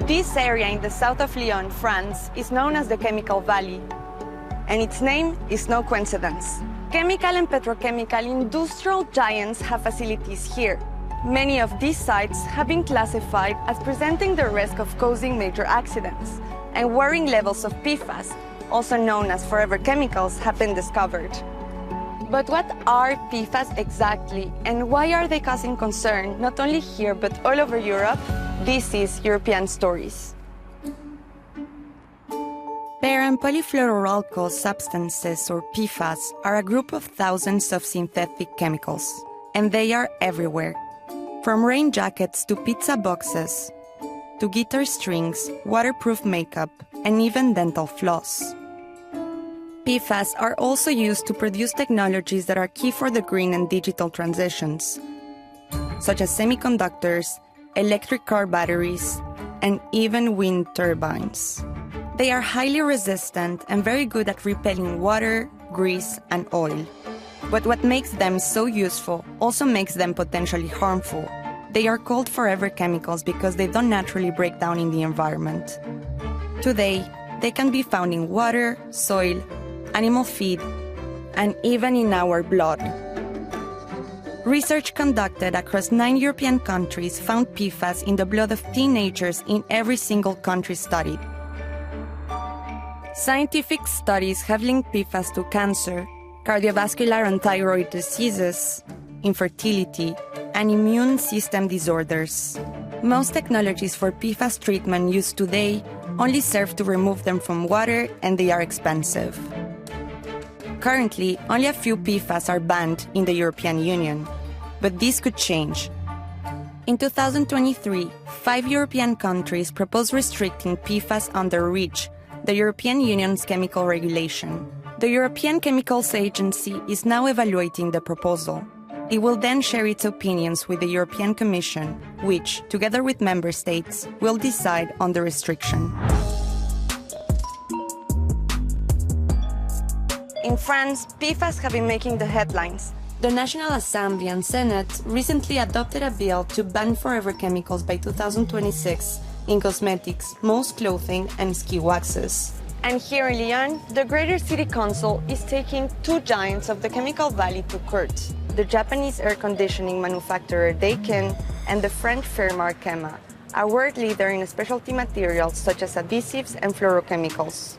This area in the south of Lyon, France, is known as the Chemical Valley, and its name is no coincidence. Chemical and petrochemical industrial giants have facilities here. Many of these sites have been classified as presenting the risk of causing major accidents, and worrying levels of PFAS, also known as forever chemicals, have been discovered. But what are PFAS exactly, and why are they causing concern not only here but all over Europe? This is European Stories. Per- and polyfluoroalkyl substances, or PFAS, are a group of thousands of synthetic chemicals, and they are everywhere. From rain jackets to pizza boxes, to guitar strings, waterproof makeup, and even dental floss. PFAS are also used to produce technologies that are key for the green and digital transitions, such as semiconductors, electric car batteries, and even wind turbines. They are highly resistant and very good at repelling water, grease, and oil. But what makes them so useful also makes them potentially harmful. They are called forever chemicals because they don't naturally break down in the environment. Today, they can be found in water, soil, animal feed, and even in our blood. Research conducted across 9 European countries found PFAS in the blood of teenagers in every single country studied. Scientific studies have linked PFAS to cancer, cardiovascular and thyroid diseases, infertility, and immune system disorders. Most technologies for PFAS treatment used today only serve to remove them from water, and they are expensive. Currently, only a few PFAS are banned in the European Union, but this could change. In 2023, 5 European countries proposed restricting PFAS under REACH, the European Union's chemical regulation. The European Chemicals Agency is now evaluating the proposal. It will then share its opinions with the European Commission, which, together with member states, will decide on the restriction. In France, PFAS have been making the headlines. The National Assembly and Senate recently adopted a bill to ban forever chemicals by 2026 in cosmetics, most clothing, and ski waxes. And here in Lyon, the Greater City Council is taking 2 giants of the Chemical Valley to court: the Japanese air conditioning manufacturer Daikin and the French firm Arkema, a world leader in specialty materials such as adhesives and fluorochemicals.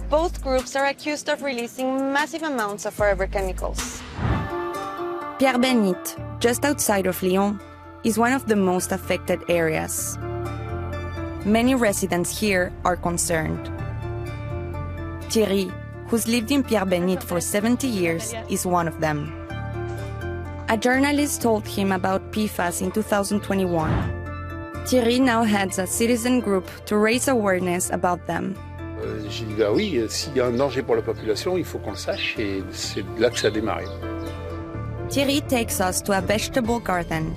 Both groups are accused of releasing massive amounts of forever chemicals. Pierre-Bénite, just outside of Lyon, is one of the most affected areas. Many residents here are concerned. Thierry, who's lived in Pierre-Bénite for 70 years, is one of them. A journalist told him about PFAS in 2021. Thierry now heads a citizen group to raise awareness about them. J'ai dit, bah oui, s'il y a un danger pour la population, il faut qu'on le sache, et c'est là que ça a démarré. Thierry takes us to a vegetable garden,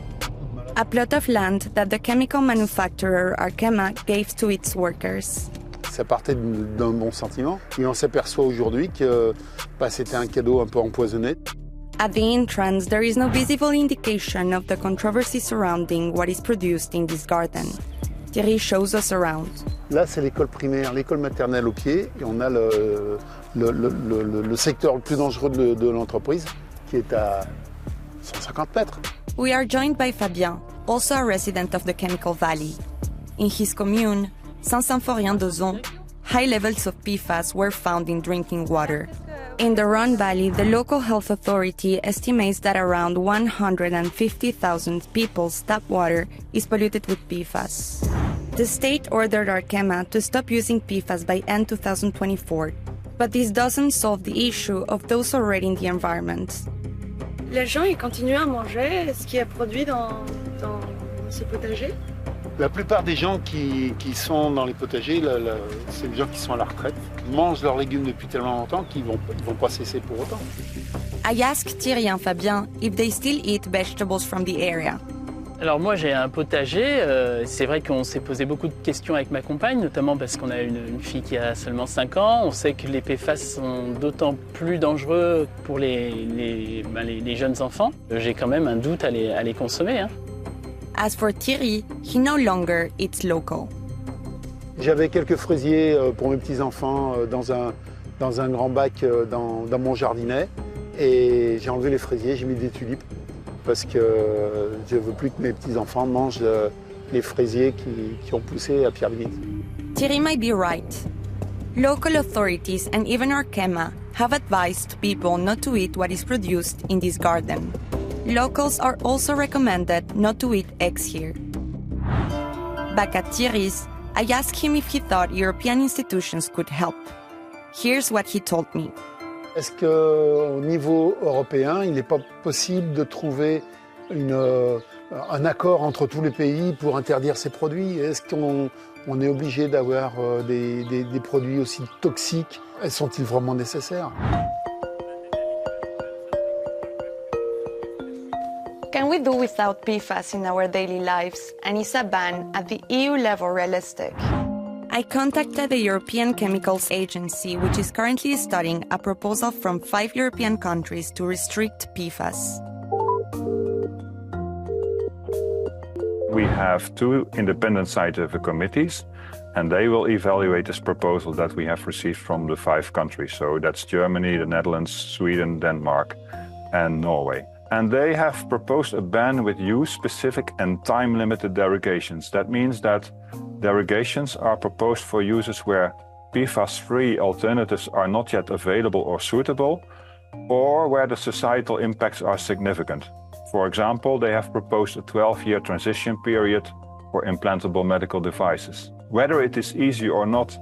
a plot of land that the chemical manufacturer Arkema gave to its workers. Ça partait d'un bon sentiment, et on s'aperçoit aujourd'hui que c'était un cadeau un peu empoisonné. At the entrance, there is no visible indication of the controversy surrounding what is produced in this garden. Thierry shows us around. Là, c'est l'école primaire, l'école maternelle au pied, et on a le secteur le plus dangereux de l'entreprise, qui est à 150 mètres. We are joined by Fabien, also a resident of the Chemical Valley. In his commune, Saint-Symphorien-d'Ozon, high levels of PFAS were found in drinking water. In the Rhône Valley, the local health authority estimates that around 150,000 people's tap water is polluted with PFAS. The state ordered Arkema to stop using PFAS by end 2024, but this doesn't solve the issue of those already in the environment. Les gens, ils continuent à manger ce qui est produit dans ce potager? La plupart des gens qui sont dans les potagers, c'est des gens qui sont à la retraite, mangent leurs légumes depuis tellement longtemps qu'ils vont pas cesser pour autant. I asked Thierry and Fabien if they still eat vegetables from the area. Alors moi j'ai un potager, c'est vrai qu'on s'est posé beaucoup de questions avec ma compagne, notamment parce qu'on a une fille qui a seulement 5 ans. On sait que les PFAS sont d'autant plus dangereux pour les jeunes enfants. J'ai quand même un doute à les consommer. Hein. As for Thierry, he no longer eats local. J'avais quelques fraisiers pour mes petits-enfants dans un grand bac dans mon jardinet. Et j'ai enlevé les fraisiers, j'ai mis des tulipes parce que je ne veux plus que mes petits-enfants mangent les fraisiers qui ont poussé à Pierre-Bénite. Thierry might be right. Local authorities and even Arkema have advised people not to eat what is produced in this garden. Locals are also recommended not to eat eggs here. Back at Thierry's, I asked him if he thought European institutions could help. Here's what he told me. Est-ce qu'au niveau européen, il n'est pas possible de trouver un accord entre tous les pays pour interdire ces produits? Est-ce qu'on est obligé d'avoir des produits aussi toxiques? Sont-ils vraiment nécessaires? Can we do without PFAS in our daily lives? And is a ban at the EU level realistic? I contacted the European Chemicals Agency, which is currently studying a proposal from 5 European countries to restrict PFAS. We have 2 independent scientific committees, and they will evaluate this proposal that we have received from the 5 countries. So that's Germany, the Netherlands, Sweden, Denmark, and Norway. And they have proposed a ban with use-specific and time-limited derogations. That means that derogations are proposed for uses where PFAS-free alternatives are not yet available or suitable, or where the societal impacts are significant. For example, they have proposed a 12-year transition period for implantable medical devices. Whether it is easy or not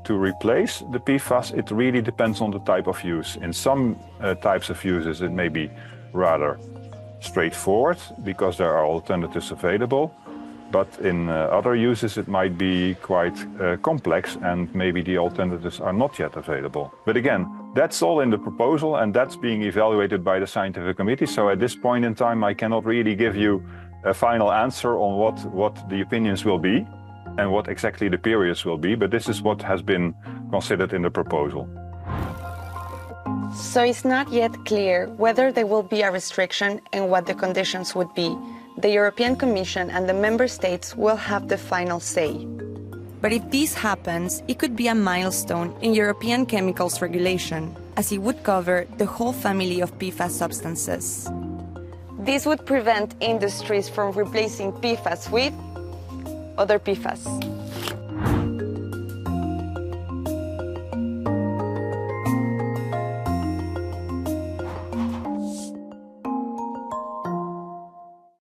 to replace the PFAS, it really depends on the type of use. In some types of uses, it may be rather straightforward because there are alternatives available. But in other uses, it might be quite complex and maybe the alternatives are not yet available. But again, that's all in the proposal and that's being evaluated by the scientific committee. So at this point in time, I cannot really give you a final answer on what the opinions will be and what exactly the periods will be. But this is what has been considered in the proposal. So it's not yet clear whether there will be a restriction and what the conditions would be. The European Commission and the member states will have the final say. But if this happens, it could be a milestone in European chemicals regulation, as it would cover the whole family of PFAS substances. This would prevent industries from replacing PFAS with other PFAS.